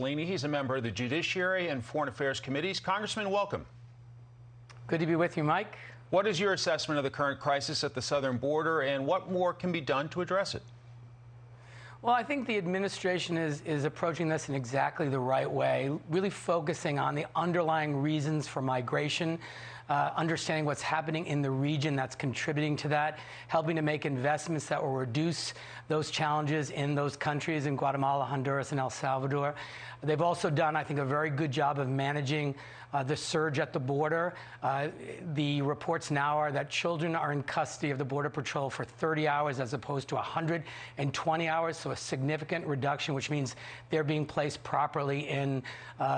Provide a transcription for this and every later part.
He's a member of the Judiciary and Foreign Affairs Committees. Congressman, welcome. Good to be with you, Mike. What is your assessment of the current crisis at the southern border, and what more can be done to address it? Well, I think the administration is approaching this in exactly the right way, really focusing on the underlying reasons for migration, understanding what's happening in the region that's contributing to that, helping to make investments that will reduce those challenges in those countries, in Guatemala, Honduras, and El Salvador. They've also done, I think, a very good job of managing the surge at the border. The reports now are that children are in custody of the Border Patrol for 30 hours as opposed to 120 hours, so a significant reduction, which means they're being placed properly in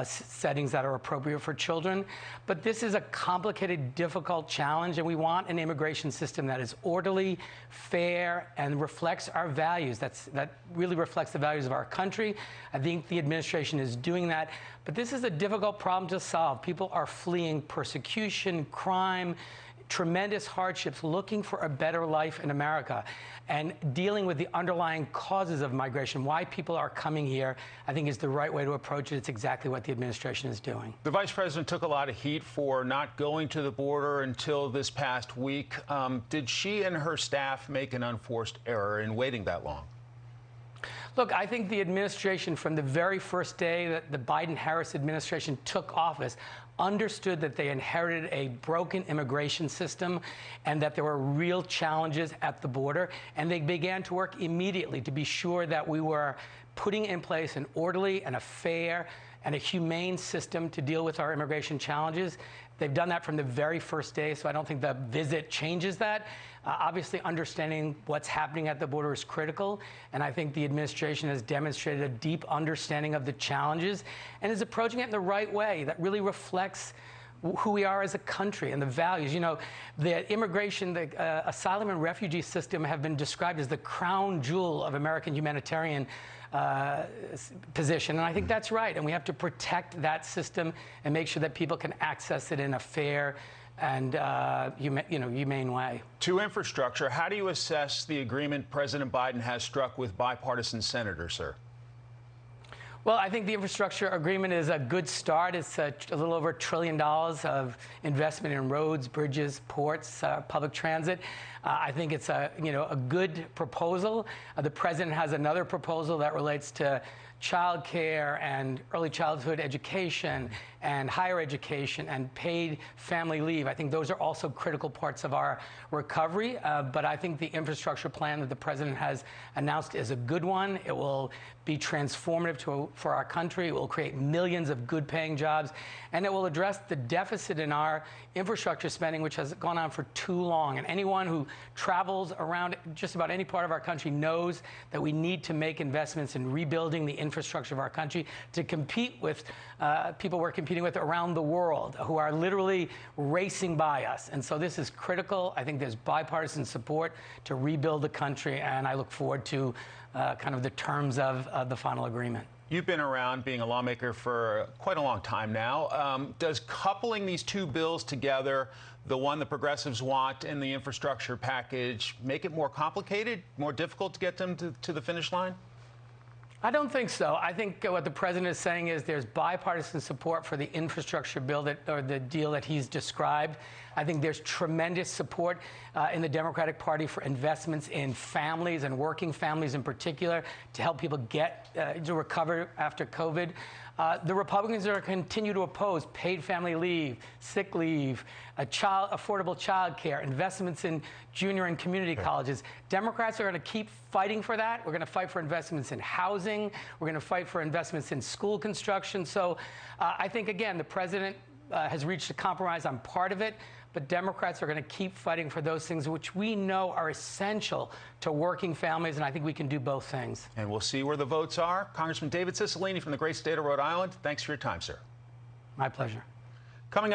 settings that are appropriate for children. But this is a complicated, difficult challenge, and we want an immigration system that is orderly, fair, and reflects our values. That really reflects the values of our country. I think the administration is doing that. But this is a difficult problem to solve. People are fleeing persecution, crime, tremendous hardships, looking for a better life in America. And dealing with the underlying causes of migration, why people are coming here, I think is the right way to approach it. It's exactly what the administration is doing. The vice president took a lot of heat for not going to the border until this past week. Did she and her staff make an unforced error in waiting that long? Look, I think the administration, from the very first day that the Biden-Harris administration took office, understood that they inherited a broken immigration system and that there were real challenges at the border. And they began to work immediately to be sure that we were putting in place an orderly and a fair and a humane system to deal with our immigration challenges. They've done that from the very first day, so I don't think the visit changes that. Obviously, understanding what's happening at the border is critical, and I think the administration has demonstrated a deep understanding of the challenges and is approaching it in the right way that really reflects who we are as a country and the values. You know, the immigration, the asylum and refugee system have been described as the crown jewel of American humanitarian position, and I think that's right. And we have to protect that system and make sure that people can access it in a fair and humane way. To infrastructure, how do you assess the agreement President Biden has struck with bipartisan senators, sir? Well, I think the infrastructure agreement is a good start. It's a little over $1 trillion of investment in roads, bridges, ports, public transit. I think it's a good proposal. The president has another proposal that relates to child care and early childhood education and higher education and paid family leave. I think those are also critical parts of our recovery. But I think the infrastructure plan that the president has announced is a good one. It will be transformative for our country. It will create millions of good-paying jobs, and it will address the deficit in our infrastructure spending, which has gone on for too long. And anyone who travels around just about any part of our country knows that we need to make investments in rebuilding the infrastructure of our country to compete with people we're competing with around the world who are literally racing by us. And so this is critical. I think there's bipartisan support to rebuild the country, and I look forward to kind of the terms of the final agreement. You've been around being a lawmaker for quite a long time now. Does coupling these two bills together, the one the progressives want and the infrastructure package, make it more complicated, more difficult to get them to the finish line? I don't think so. I think what the president is saying is there's bipartisan support for the infrastructure bill or the deal that he's described. I think there's tremendous support in the Democratic Party for investments in families and working families in particular to help people get to recover after COVID. The Republicans are going to continue to oppose paid family leave, sick leave, affordable child care, investments in junior and community colleges. Democrats are going to keep fighting for that. We're going to fight for investments in housing. We're going to fight for investments in school construction. So I think, again, the president has reached a compromise. I'm part of it. But Democrats are going to keep fighting for those things which we know are essential to working families, and I think we can do both things. And we'll see where the votes are. Congressman David Cicilline from the great state of Rhode Island, thanks for your time, sir. My pleasure. Coming up.